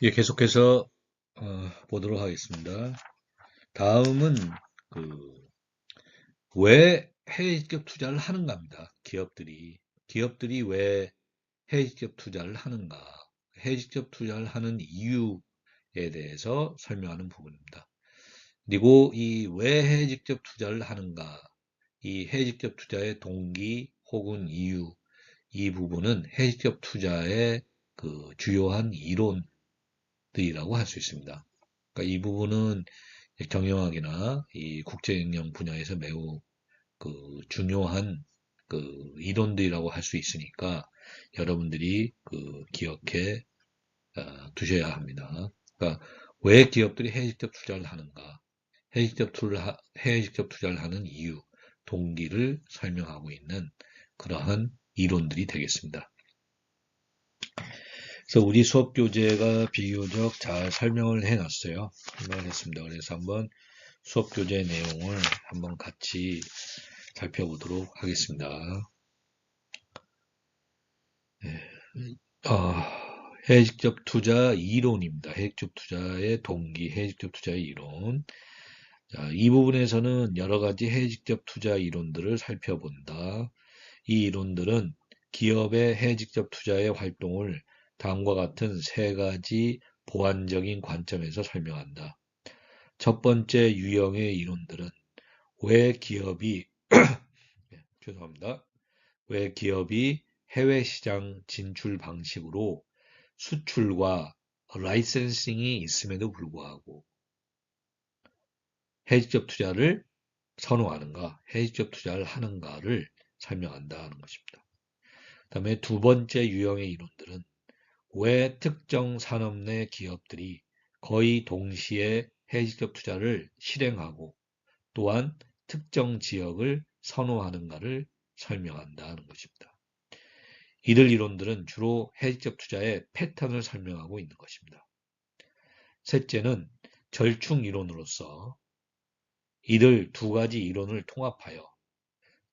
예, 계속해서 보도록 하겠습니다. 다음은 그 왜 해외 직접 투자를 하는가입니다. 기업들이 왜 해외 직접 투자를 하는가, 해외 직접 투자를 하는 이유에 대해서 설명하는 부분입니다. 그리고 이 왜 해외 직접 투자를 하는가, 이 해외 직접 투자의 동기 혹은 이유, 이 부분은 해외 직접 투자의 그 주요한 이론들이라고 할 수 있습니다. 그러니까 이 부분은 경영학이나 이 국제경영 분야에서 매우 그 중요한 그 이론들이라고 할 수 있으니까 여러분들이 그 기억해 두셔야 합니다. 그러니까 왜 기업들이 해외 직접 투자를 하는가? 해외 직접 투자를 하는 이유, 동기를 설명하고 있는 그러한 이론들이 되겠습니다. 그래서 우리 수업 교재가 비교적 잘 설명을 해놨어요. 설명을 했습니다. 그래서 한번 수업 교재 내용을 한번 같이 살펴보도록 하겠습니다. 해외 직접 투자 이론입니다. 해외 직접 투자의 동기, 해외 직접 투자의 이론. 자, 이 부분에서는 여러 가지 해외 직접 투자 이론들을 살펴본다. 이 이론들은 기업의 해외 직접 투자의 활동을 다음과 같은 세 가지 보완적인 관점에서 설명한다. 첫 번째 유형의 이론들은 왜 기업이 죄송합니다. 왜 기업이 해외 시장 진출 방식으로 수출과 라이센싱이 있음에도 불구하고 해외직접 투자를 선호하는가, 해외직접 투자를 하는가를 설명한다는 것입니다. 그다음에 두 번째 유형의 이론들은 왜 특정 산업 내 기업들이 거의 동시에 해외직접 투자를 실행하고 또한 특정 지역을 선호하는가를 설명한다는 것입니다. 이들 이론들은 주로 해외직접 투자의 패턴을 설명하고 있는 것입니다. 셋째는 절충 이론으로서 이들 두 가지 이론을 통합하여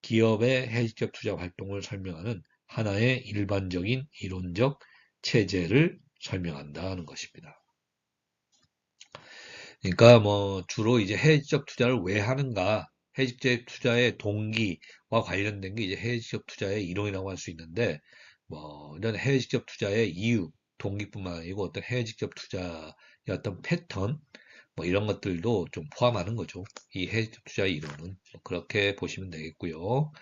기업의 해외직접 투자 활동을 설명하는 하나의 일반적인 이론적 체제를 설명한다는 것입니다. 그러니까 뭐 주로 이제 해외직접 투자를 왜 하는가, 해외직접 투자의 동기와 관련된 게 이제 해외직접 투자의 이론이라고 할 수 있는데 뭐 이런 해외직접 투자의 이유, 동기뿐만 아니고 어떤 해외직접 투자의 어떤 패턴 뭐 이런 것들도 좀 포함하는 거죠. 이 해외직접 투자의 이론은 그렇게 보시면 되겠고요.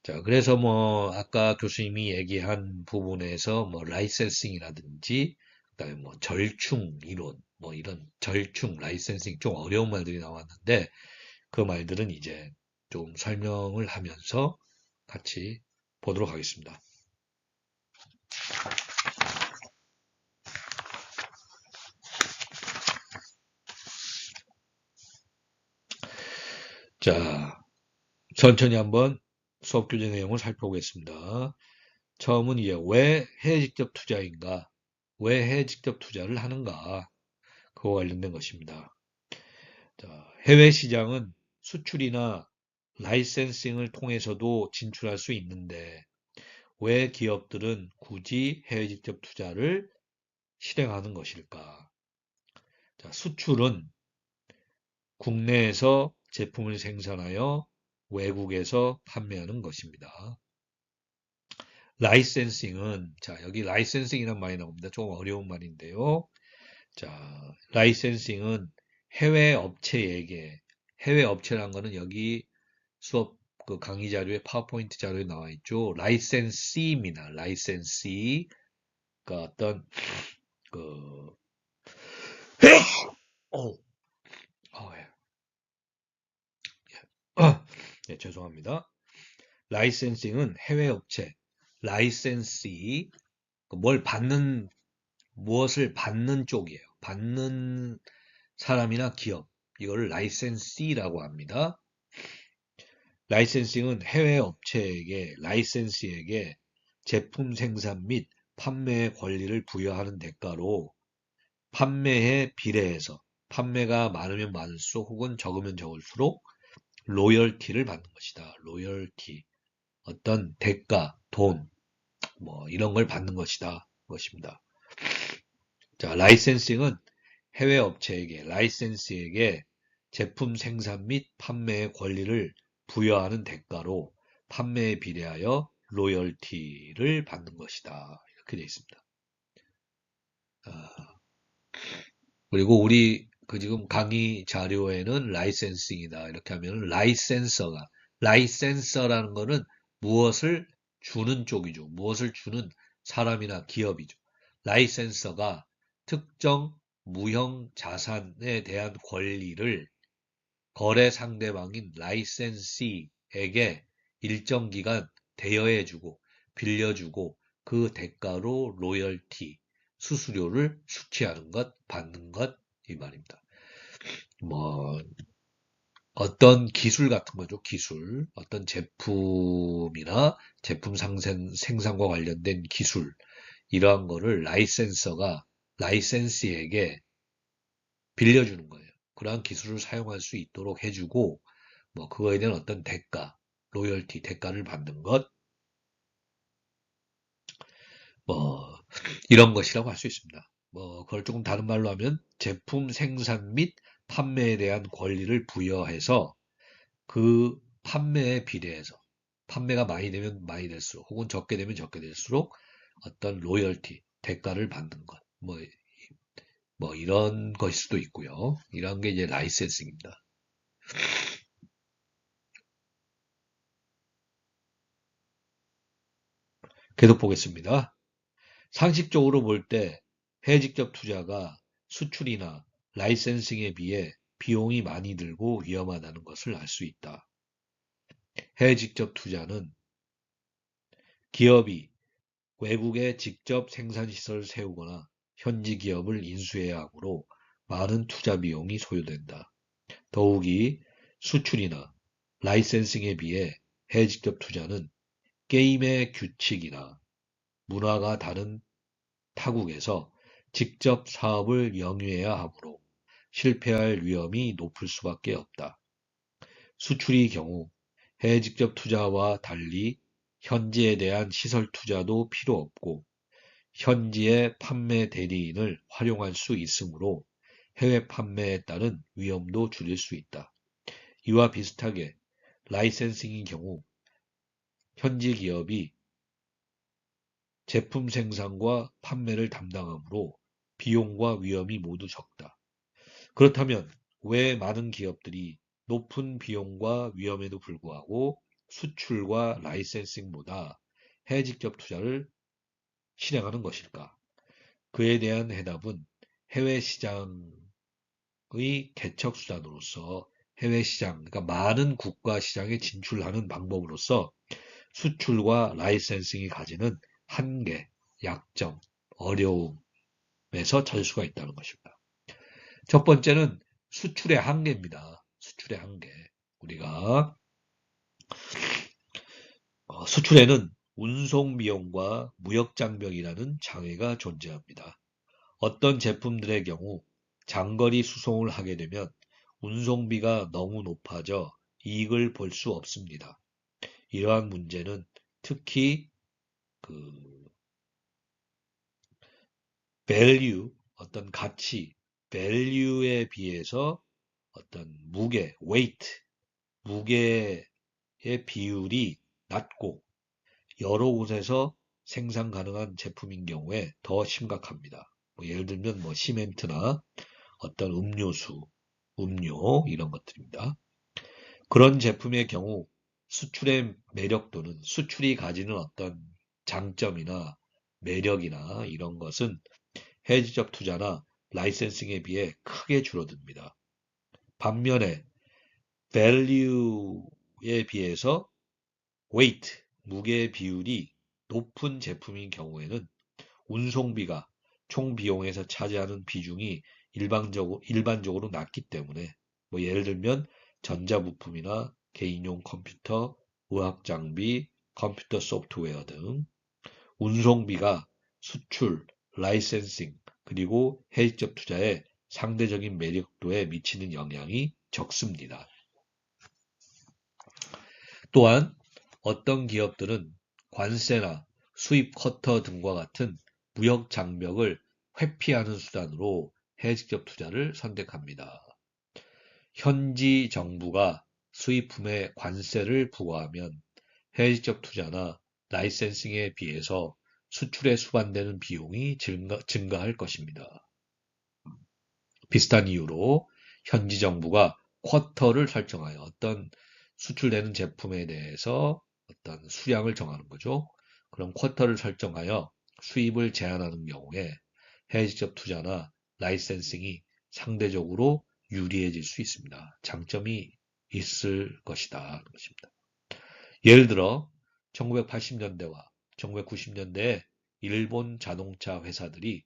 자, 그래서 뭐 아까 교수님이 얘기한 부분에서 뭐 라이센싱이라든지 그다음에 뭐 절충 이론 뭐 이런 절충 라이센싱 좀 어려운 말들이 나왔는데 그 말들은 이제 좀 설명을 하면서 같이 보도록 하겠습니다. 자, 천천히 한번 수업 교재 내용을 살펴보겠습니다. 처음은 이제 왜 해외 직접 투자인가? 왜 해외 직접 투자를 하는가? 그와 관련된 것입니다. 자, 해외 시장은 수출이나 라이센싱을 통해서도 진출할 수 있는데 왜 기업들은 굳이 해외 직접 투자를 실행하는 것일까? 자, 수출은 국내에서 제품을 생산하여 외국에서 판매하는 것입니다. 라이센싱은 자, 여기 라이센싱이란 말이 나옵니다. 좀 어려운 말인데요. 자, 라이센싱은 해외 업체에게 해외 업체란 거는 여기 수업 그 강의 자료에 파워포인트 자료에 나와 있죠. 라이센시입니다. 라이센시. 그러니까 어떤 그 어, 예. 네, 죄송합니다. 라이센싱은 해외 업체, 라이센시 뭘 받는 무엇을 받는 쪽이에요. 받는 사람이나 기업 이거를 라이센시라고 합니다. 라이센싱은 해외 업체에게 라이센시에게 제품 생산 및 판매의 권리를 부여하는 대가로 판매에 비례해서 판매가 많으면 많을수록 혹은 적으면 적을수록 로열티를 받는 것이다. 로열티 어떤 대가, 돈, 뭐 이런 걸 받는 것이다. 것입니다. 자, 라이센싱은 해외 업체에게, 라이센스에게 제품 생산 및 판매의 권리를 부여하는 대가로 판매에 비례하여 로열티를 받는 것이다. 이렇게 되어 있습니다. 아, 그리고 우리 그 지금 강의 자료에는 라이센싱이다. 이렇게 하면 라이센서라는 거는 무엇을 주는 쪽이죠. 무엇을 주는 사람이나 기업이죠. 라이센서가 특정 무형 자산에 대한 권리를 거래 상대방인 라이센시에게 일정 기간 대여해주고 빌려주고 그 대가로 로열티, 수수료를 수취하는 것, 받는 것, 이 말입니다. 뭐, 어떤 기술 같은 거죠, 기술. 어떤 제품이나 제품 생산과 관련된 기술, 이러한 거를 라이센스에게 빌려주는 거예요. 그러한 기술을 사용할 수 있도록 해주고, 뭐, 그거에 대한 어떤 대가, 로열티, 대가를 받는 것, 뭐, 이런 것이라고 할 수 있습니다. 뭐, 그걸 조금 다른 말로 하면 제품 생산 및 판매에 대한 권리를 부여해서 그 판매에 비례해서 판매가 많이 되면 많이 될수록 혹은 적게 되면 적게 될수록 어떤 로열티, 대가를 받는 것. 뭐 이런 것일 수도 있고요. 이런 게 이제 라이센싱입니다. 계속 보겠습니다. 상식적으로 볼 때 해외 직접 투자가 수출이나 라이센싱에 비해 비용이 많이 들고 위험하다는 것을 알 수 있다. 해외 직접 투자는 기업이 외국에 직접 생산시설을 세우거나 현지 기업을 인수해야 하므로 많은 투자 비용이 소요된다. 더욱이 수출이나 라이센싱에 비해 해외 직접 투자는 게임의 규칙이나 문화가 다른 타국에서 직접 사업을 영위해야 하므로 실패할 위험이 높을 수밖에 없다. 수출의 경우 해외 직접 투자와 달리 현지에 대한 시설 투자도 필요 없고 현지의 판매 대리인을 활용할 수 있으므로 해외 판매에 따른 위험도 줄일 수 있다. 이와 비슷하게 라이센싱의 경우 현지 기업이 제품 생산과 판매를 담당하므로 비용과 위험이 모두 적다. 그렇다면 왜 많은 기업들이 높은 비용과 위험에도 불구하고 수출과 라이센싱보다 해외 직접 투자를 실행하는 것일까? 그에 대한 해답은 해외 시장의 개척 수단으로서 해외 시장, 그러니까 많은 국가 시장에 진출하는 방법으로서 수출과 라이센싱이 가지는 한계, 약점, 어려움에서 찾을 수가 있다는 것입니다. 첫 번째는 수출의 한계입니다. 수출의 한계. 우리가 수출에는 운송 비용과 무역 장벽이라는 장애가 존재합니다. 어떤 제품들의 경우 장거리 수송을 하게 되면 운송비가 너무 높아져 이익을 볼 수 없습니다. 이러한 문제는 특히 그 value, 어떤 가치, value에 비해서 어떤 무게, weight, 무게의 비율이 낮고 여러 곳에서 생산 가능한 제품인 경우에 더 심각합니다. 뭐 예를 들면 뭐 시멘트나 어떤 음료수, 음료 이런 것들입니다. 그런 제품의 경우 수출의 매력도는 수출이 가지는 어떤 장점이나 매력이나 이런 것은 해지적 투자나 라이센싱에 비해 크게 줄어듭니다. 반면에 value에 비해서 weight, 무게의 비율이 높은 제품인 경우에는 운송비가 총 비용에서 차지하는 비중이 일반적으로 낮기 때문에 뭐 예를 들면 전자부품이나 개인용 컴퓨터, 의학 장비, 컴퓨터 소프트웨어 등 운송비가 수출, 라이센싱, 그리고 해외적 투자에 상대적인 매력도에 미치는 영향이 적습니다. 또한 어떤 기업들은 관세나 수입 쿼터 등과 같은 무역 장벽을 회피하는 수단으로 해외 직접 투자를 선택합니다. 현지 정부가 수입품에 관세를 부과하면 해외 직접 투자나 라이센싱에 비해서 수출에 수반되는 비용이 증가할 것입니다. 비슷한 이유로 현지 정부가 쿼터를 설정하여 어떤 수출되는 제품에 대해서 어떤 수량을 정하는 거죠. 그럼 쿼터를 설정하여 수입을 제한하는 경우에 해외 직접 투자나 라이센싱이 상대적으로 유리해질 수 있습니다. 장점이 있을 것이다. 예를 들어 1980년대와 1990년대에 일본 자동차 회사들이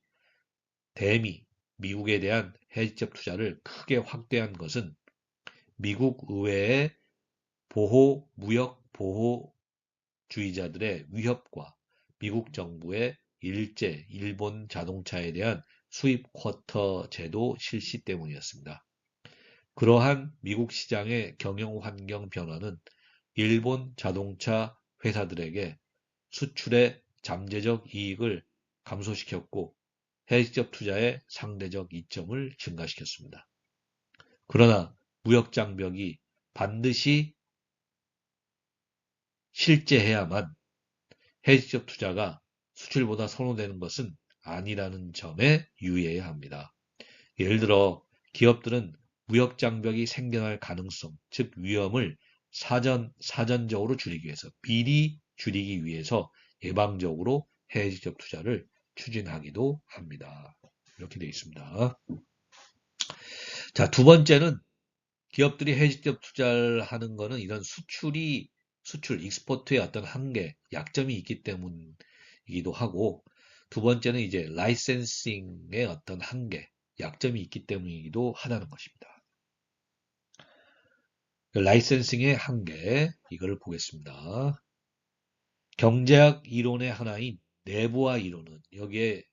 대미, 미국에 대한 해외 직접 투자를 크게 확대한 것은 미국 의회의 무역 보호주의자들의 위협과 미국 정부의 일제 일본 자동차에 대한 수입 쿼터 제도 실시 때문이었습니다. 그러한 미국 시장의 경영 환경 변화는 일본 자동차 회사들에게 수출의 잠재적 이익을 감소시켰고 해외 직접 투자의 상대적 이점을 증가시켰습니다. 그러나 무역 장벽이 반드시 실제해야만 해외 직접 투자가 수출보다 선호되는 것은 아니라는 점에 유의해야 합니다. 예를 들어 기업들은 무역 장벽이 생겨날 가능성, 즉 위험을 사전적으로 줄이기 위해서, 미리 줄이기 위해서 예방적으로 해외 직접 투자를 추진하기도 합니다. 이렇게 되어 있습니다. 자, 두 번째는 기업들이 해외 직접 투자를 하는 것은 이런 익스포트의 어떤 한계, 약점이 있기 때문이기도 하고, 두 번째는 이제 라이센싱의 어떤 한계, 약점이 있기 때문이기도 하다는 것입니다. 라이센싱의 한계, 이거를 보겠습니다. 경제학 이론의 하나인 내부화 이론은 여기에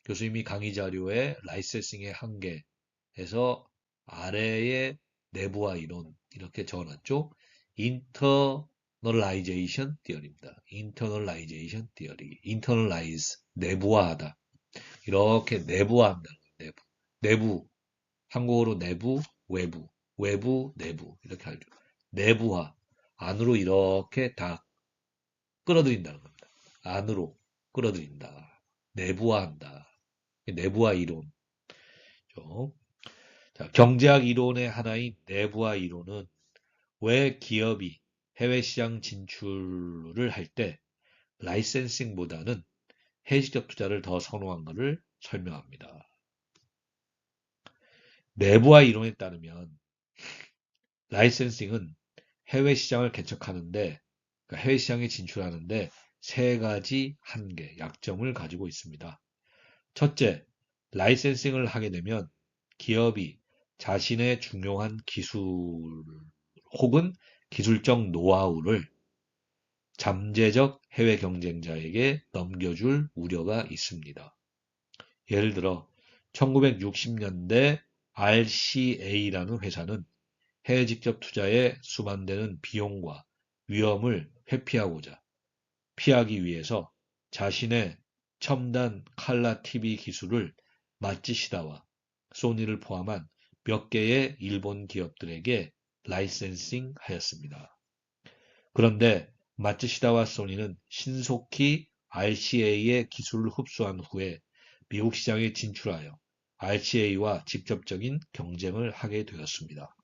교수님이 강의 자료에 라이센싱의 한계에서 아래에 내부화 이론 이렇게 적어놨죠. internalization theory입니다. internalization theory. internalize, 내부화하다. 이렇게 내부화한다. 내부. 한국어로 내부, 외부. 외부, 내부. 이렇게 알죠. 내부화. 안으로 이렇게 다 끌어들인다는 겁니다. 안으로 끌어들인다. 내부화한다. 내부화 이론. 자, 경제학 이론의 하나인 내부화 이론은 왜 기업이 해외 시장 진출을 할 때 라이센싱보다는 해외 직접 투자를 더 선호한 것을 설명합니다. 내부화 이론에 따르면 라이센싱은 해외 시장을 개척하는데, 그러니까 해외 시장에 진출하는데 세 가지 한계, 약점을 가지고 있습니다. 첫째, 라이센싱을 하게 되면 기업이 자신의 중요한 기술 혹은 기술적 노하우를 잠재적 해외 경쟁자에게 넘겨줄 우려가 있습니다. 예를 들어 1960년대 RCA라는 회사는 해외 직접 투자에 수반되는 비용과 위험을 피하기 위해서 자신의 첨단 칼라 TV 기술을 마츠시다와 소니를 포함한 몇 개의 일본 기업들에게 라이센싱 하였습니다. 그런데 마츠시다와 소니는 신속히 RCA의 기술을 흡수한 후에 미국 시장에 진출하여 RCA와 직접적인 경쟁을 하게 되었습니다.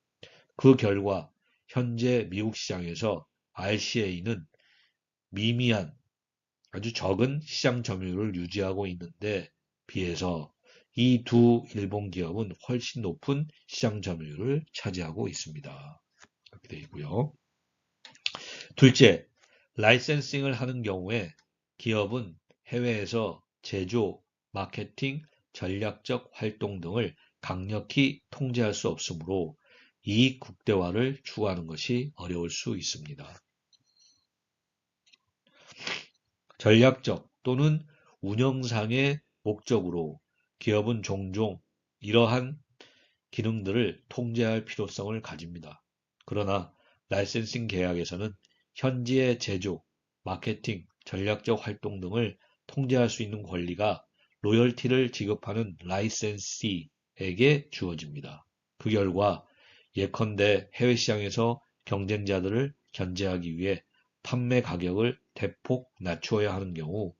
그 결과 현재 미국 시장에서 RCA는 미미한 아주 적은 시장 점유율을 유지하고 있는데 비해서 이 두 일본 기업은 훨씬 높은 시장 점유율을 차지하고 있습니다. 이렇게 되어 있고요. 둘째, 라이센싱을 하는 경우에 기업은 해외에서 제조, 마케팅, 전략적 활동 등을 강력히 통제할 수 없으므로 이익 국대화를 추구하는 것이 어려울 수 있습니다. 전략적 또는 운영상의 목적으로 기업은 종종 이러한 기능들을 통제할 필요성을 가집니다. 그러나 라이센싱 계약에서는 현지의 제조, 마케팅, 전략적 활동 등을 통제할 수 있는 권리가 로열티를 지급하는 라이센시에게 주어집니다. 그 결과 예컨대 해외 시장에서 경쟁자들을 견제하기 위해 판매 가격을 대폭 낮추어야 하는 경우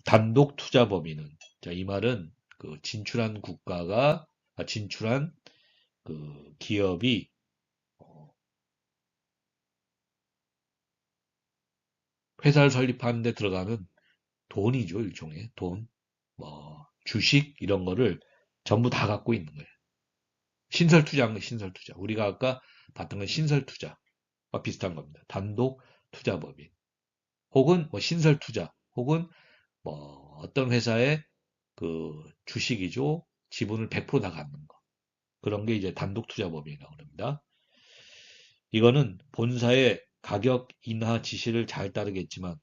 단독 투자 범위는 자, 이 말은 그 진출한 국가가 진출한 그 기업이 회사를 설립하는 데 들어가는 돈이죠, 일종의 돈, 주식 이런 거를 전부 다 갖고 있는 거예요. 신설 투자인 거 신설 투자. 우리가 아까 봤던 건 신설 투자와 비슷한 겁니다. 단독 투자 법인 혹은 뭐 신설 투자 혹은 뭐 어떤 회사의 그 주식이죠. 지분을 100%다 갖는 거. 그런 게 이제 단독 투자 법인이라고 합니다. 이거는 본사의 가격 인하 지시를 잘 따르겠지만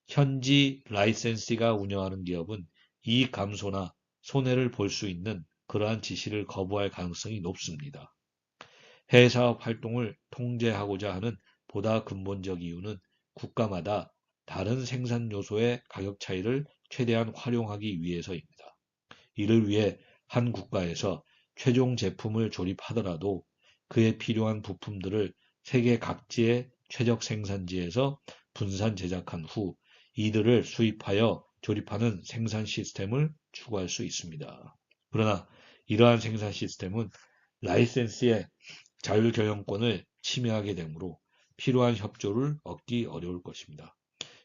현지 라이센시가 운영하는 기업은 이익 감소나 손해를 볼 수 있는 그러한 지시를 거부할 가능성이 높습니다. 해외 사업 활동을 통제하고자 하는 보다 근본적 이유는 국가마다 다른 생산 요소의 가격 차이를 최대한 활용하기 위해서입니다. 이를 위해 한 국가에서 최종 제품을 조립하더라도 그에 필요한 부품들을 세계 각지의 최적 생산지에서 분산 제작한 후 이들을 수입하여 조립하는 생산 시스템을 추구할 수 있습니다. 그러나 이러한 생산 시스템은 라이센스의 자율경영권을 침해하게 되므로 필요한 협조를 얻기 어려울 것입니다.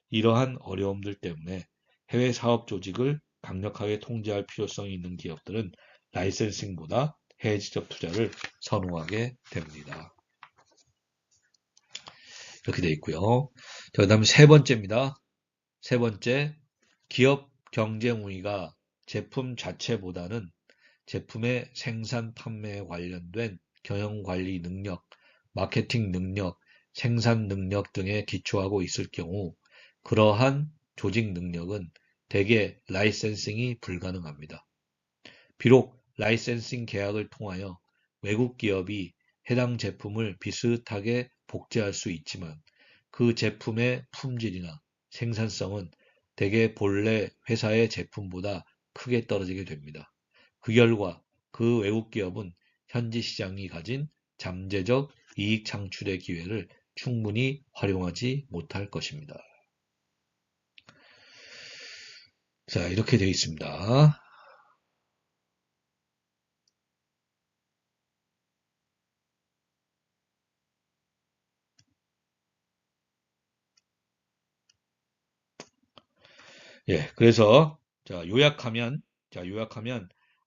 이러한 어려움들 때문에 해외 사업 조직을 강력하게 통제할 필요성이 있는 기업들은 라이센싱보다 해외 직접 투자를 선호하게 됩니다. 이렇게 되어 있고요. 그 다음 세 번째입니다. 세 번째, 기업 경쟁 우위가 제품 자체보다는 제품의 생산 판매에 관련된 경영 관리 능력, 마케팅 능력, 생산 능력 등에 기초하고 있을 경우 그러한 조직 능력은 대개 라이센싱이 불가능합니다. 비록 라이센싱 계약을 통하여 외국 기업이 해당 제품을 비슷하게 복제할 수 있지만 그 제품의 품질이나 생산성은 대개 본래 회사의 제품보다 크게 떨어지게 됩니다. 그 결과 그 외국 기업은 현지 시장이 가진 잠재적 이익 창출의 기회를 충분히 활용하지 못할 것입니다. 자, 이렇게 되어 있습니다. 예, 그래서 요약하면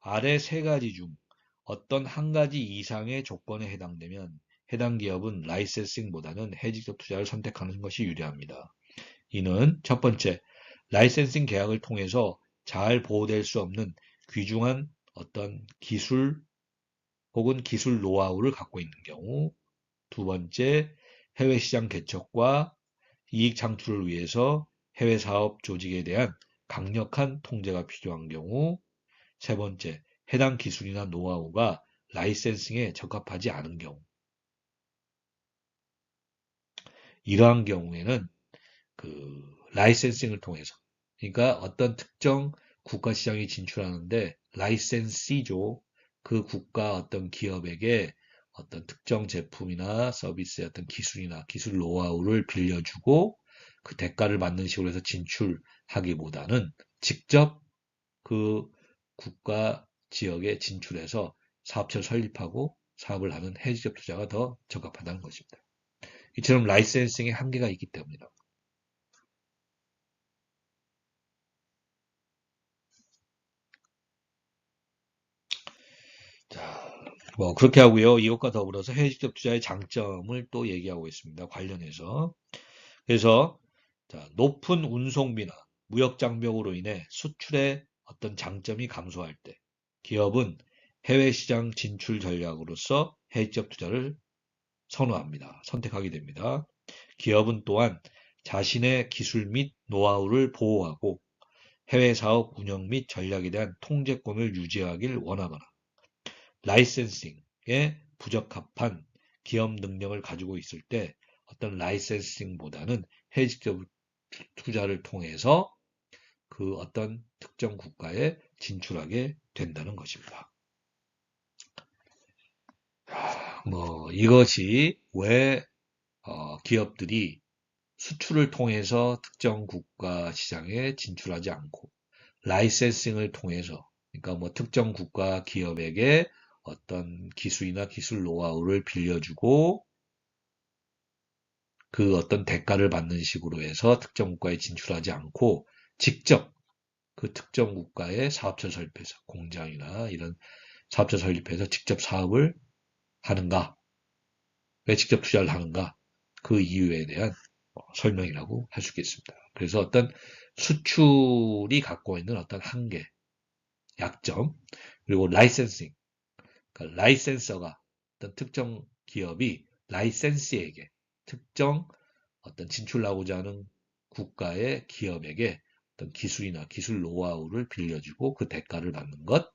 아래 세 가지 중 어떤 한 가지 이상의 조건에 해당되면 해당 기업은 라이센싱보다는 해직적 투자를 선택하는 것이 유리합니다. 이는 첫 번째, 라이센싱 계약을 통해서 잘 보호될 수 없는 귀중한 어떤 기술 혹은 기술 노하우를 갖고 있는 경우, 두 번째, 해외 시장 개척과 이익 창출을 위해서 해외 사업 조직에 대한 강력한 통제가 필요한 경우, 세 번째, 해당 기술이나 노하우가 라이센싱에 적합하지 않은 경우. 이러한 경우에는 라이센싱을 통해서, 그러니까 어떤 특정 국가 시장에 진출하는데 라이센시죠. 그 국가 어떤 기업에게 어떤 특정 제품이나 서비스의 어떤 기술이나 기술 노하우를 빌려주고 그 대가를 받는 식으로 해서 진출하기보다는 직접 그 국가 지역에 진출해서 사업체를 설립하고 사업을 하는 해지적 투자가 더 적합하다는 것입니다. 이처럼 라이센싱의 한계가 있기 때문이다. 자, 뭐 그렇게 하고요. 이것과 더불어서 해외 직접 투자의 장점을 또 얘기하고 있습니다. 관련해서. 그래서 자, 높은 운송비나 무역 장벽으로 인해 수출의 어떤 장점이 감소할 때 기업은 해외 시장 진출 전략으로서 해외 직접 투자를 선호합니다. 선택하게 됩니다. 기업은 또한 자신의 기술 및 노하우를 보호하고 해외 사업 운영 및 전략에 대한 통제권을 유지하길 원하거나 라이센싱에 부적합한 기업 능력을 가지고 있을 때 어떤 라이센싱보다는 해외 직접 투자를 통해서 그 어떤 특정 국가에 진출하게 된다는 것입니다. 이것이 왜 기업들이 수출을 통해서 특정 국가 시장에 진출하지 않고 라이센싱을 통해서, 그러니까 특정 국가 기업에게 어떤 기술이나 기술 노하우를 빌려주고 그 어떤 대가를 받는 식으로 해서 특정 국가에 진출하지 않고 직접 그 특정 국가의 사업체 설립해서 공장이나 이런 사업체 설립해서 직접 사업을 하는가? 왜 직접 투자를 하는가? 그 이유에 대한 설명이라고 할 수 있겠습니다. 그래서 어떤 수출이 갖고 있는 어떤 한계, 약점, 그리고 라이센싱, 그러니까 라이센서가 어떤 특정 기업이 라이센스에게 특정 어떤 진출하고자 하는 국가의 기업에게 어떤 기술이나 기술 노하우를 빌려주고 그 대가를 받는 것,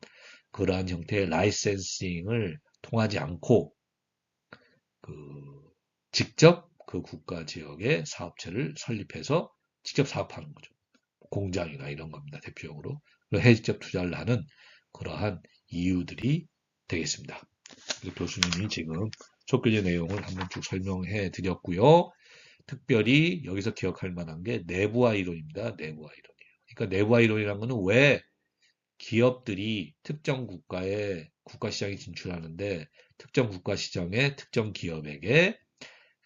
그러한 형태의 라이센싱을 통하지 않고 직접 그 국가 지역의 사업체를 설립해서 직접 사업하는 거죠. 공장이나 이런 겁니다. 대표적으로. 해직적 투자를 하는 그러한 이유들이 되겠습니다. 교수님이 지금 속교재 내용을 한번 쭉 설명해 드렸고요. 특별히 여기서 기억할 만한 게 내부화 이론입니다. 내부화 이론이에요. 그러니까 내부화 이론이라는 것은 왜 기업들이 특정 국가에 국가 시장에 진출하는데 특정 국가 시장의 특정 기업에게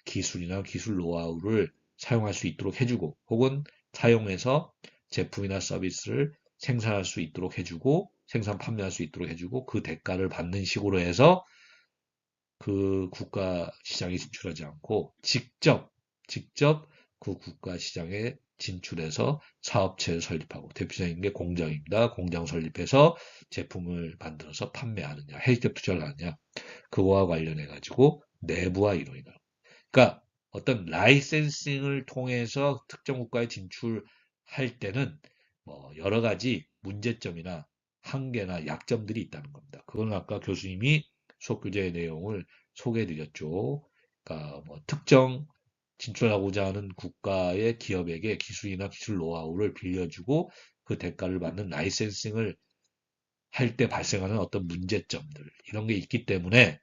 기술이나 기술 노하우를 사용할 수 있도록 해주고 혹은 사용해서 제품이나 서비스를 생산할 수 있도록 해주고 생산 판매할 수 있도록 해주고 그 대가를 받는 식으로 해서 그 국가 시장에 진출하지 않고 직접 그 국가 시장에 진출해서 사업체를 설립하고 대표적인 게 공장입니다. 공장 설립해서 제품을 만들어서 판매하느냐, 해외적 투자를 하느냐, 그거와 관련해 가지고 내부화 이론이다. 그러니까 어떤 라이센싱을 통해서 특정 국가에 진출할 때는 여러 가지 문제점이나 한계나 약점들이 있다는 겁니다. 그건 아까 교수님이 수업 교재의 내용을 소개해드렸죠. 그러니까 특정 진출하고자 하는 국가의 기업에게 기술이나 기술 노하우를 빌려주고 그 대가를 받는 라이센싱을 할 때 발생하는 어떤 문제점들 이런 게 있기 때문에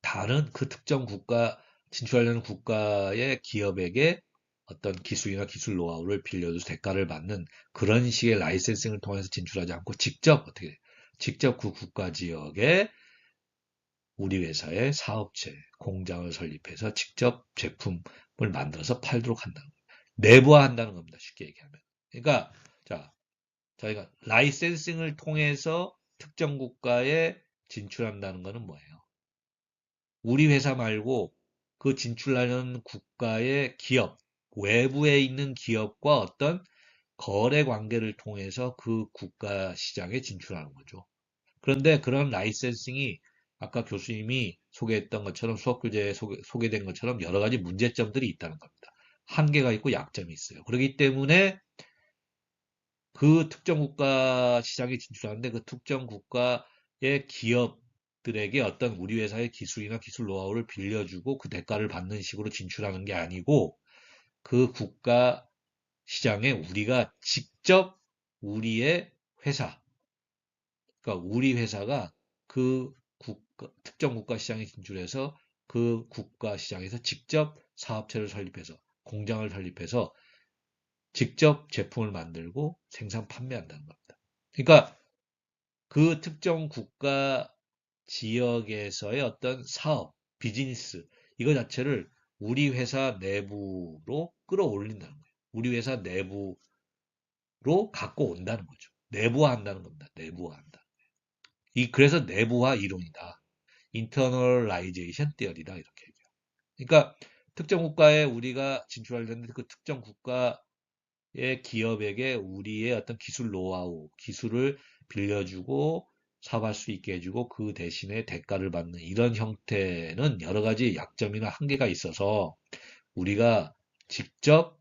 다른 그 특정 국가 진출하려는 국가의 기업에게 어떤 기술이나 기술 노하우를 빌려줘서 대가를 받는 그런 식의 라이센싱을 통해서 진출하지 않고 직접 그 국가 지역에 우리 회사의 사업체, 공장을 설립해서 직접 제품을 만들어서 팔도록 한다는 거예요. 내부화한다는 겁니다. 쉽게 얘기하면. 그러니까 자, 저희가 라이센싱을 통해서 특정 국가에 진출한다는 것은 뭐예요? 우리 회사 말고 그 진출하려는 국가의 기업, 외부에 있는 기업과 어떤 거래 관계를 통해서 그 국가 시장에 진출하는 거죠. 그런데 그런 라이센싱이 아까 교수님이 소개했던 것처럼 수업 교재에 소개된 것처럼 여러 가지 문제점들이 있다는 겁니다. 한계가 있고 약점이 있어요. 그렇기 때문에 그 특정 국가 시장에 진출하는데 그 특정 국가의 기업들에게 어떤 우리 회사의 기술이나 기술 노하우를 빌려주고 그 대가를 받는 식으로 진출하는 게 아니고 그 국가 시장에 우리가 직접 우리의 회사, 그러니까 우리 회사가 그 특정 국가 시장에 진출해서 그 국가 시장에서 직접 사업체를 설립해서 공장을 설립해서 직접 제품을 만들고 생산 판매한다는 겁니다. 그러니까 그 특정 국가 지역에서의 어떤 사업, 비즈니스 이거 자체를 우리 회사 내부로 끌어올린다는 거예요. 우리 회사 내부로 갖고 온다는 거죠. 내부화한다는 겁니다. 내부화한다. 그래서 내부화 이론이다. internalization theory다 이렇게 얘기해요. 그러니까 특정 국가에 우리가 진출하려는데 그 특정 국가의 기업에게 우리의 어떤 기술 노하우, 기술을 빌려주고 사업할 수 있게 해주고 그 대신에 대가를 받는 이런 형태는 여러 가지 약점이나 한계가 있어서 우리가 직접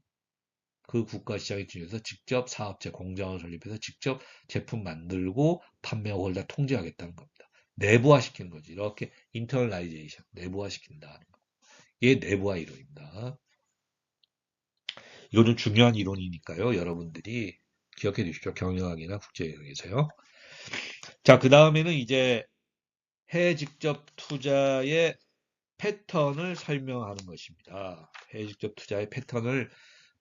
그 국가 시장에 진출해서 직접 사업체 공장을 설립해서 직접 제품 만들고 판매하고 그걸 다 통제하겠다는 겁니다. 내부화시키는 거지. 이렇게 인터널라이제이션, 내부화시킨다. 이게 내부화 이론입니다. 이거는 중요한 이론이니까요. 여러분들이 기억해 두십시오. 경영학이나 국제경영에서요. 자, 그 다음에는 이제 해외 직접 투자의 패턴을 설명하는 것입니다. 해외 직접 투자의 패턴을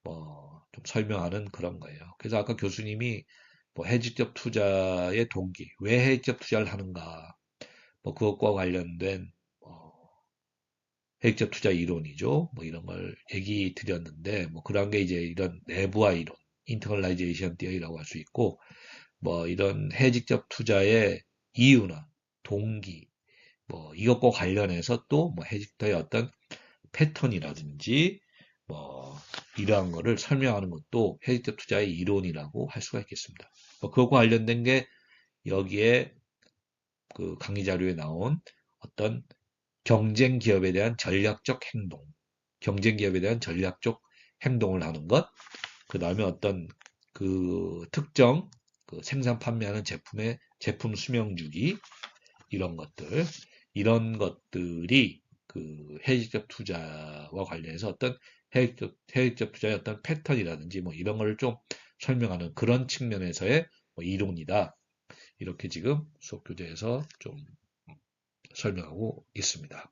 좀 설명하는 그런 거예요. 그래서 아까 교수님이 뭐 해외 직접 투자의 동기, 왜 해외 직접 투자를 하는가, 뭐 그것과 관련된 해외 직접 투자 이론이죠. 뭐 이런 걸 얘기 드렸는데, 뭐 그런 게 이제 이런 내부화 이론, 인터널라이제이션 티어리라고 할 수 있고, 뭐 이런 해외 직접 투자의 이유나 동기, 뭐 이것과 관련해서 또 뭐 해외 직접의 어떤 패턴이라든지 뭐 이러한 거를 설명하는 것도 해외 직접 투자의 이론이라고 할 수가 있겠습니다. 뭐 그것과 관련된 게 여기에 그 강의 자료에 나온 어떤 경쟁 기업에 대한 전략적 행동, 경쟁 기업에 대한 전략적 행동을 하는 것, 그 다음에 어떤 그 특정 그 생산 판매하는 제품의 제품 수명 주기 이런 것들이 그 해외적 투자와 관련해서 어떤 해외적 투자의 어떤 패턴이라든지 뭐 이런 걸 좀 설명하는 그런 측면에서의 뭐 이론이다. 이렇게 지금 수업 교재에서 좀 설명하고 있습니다.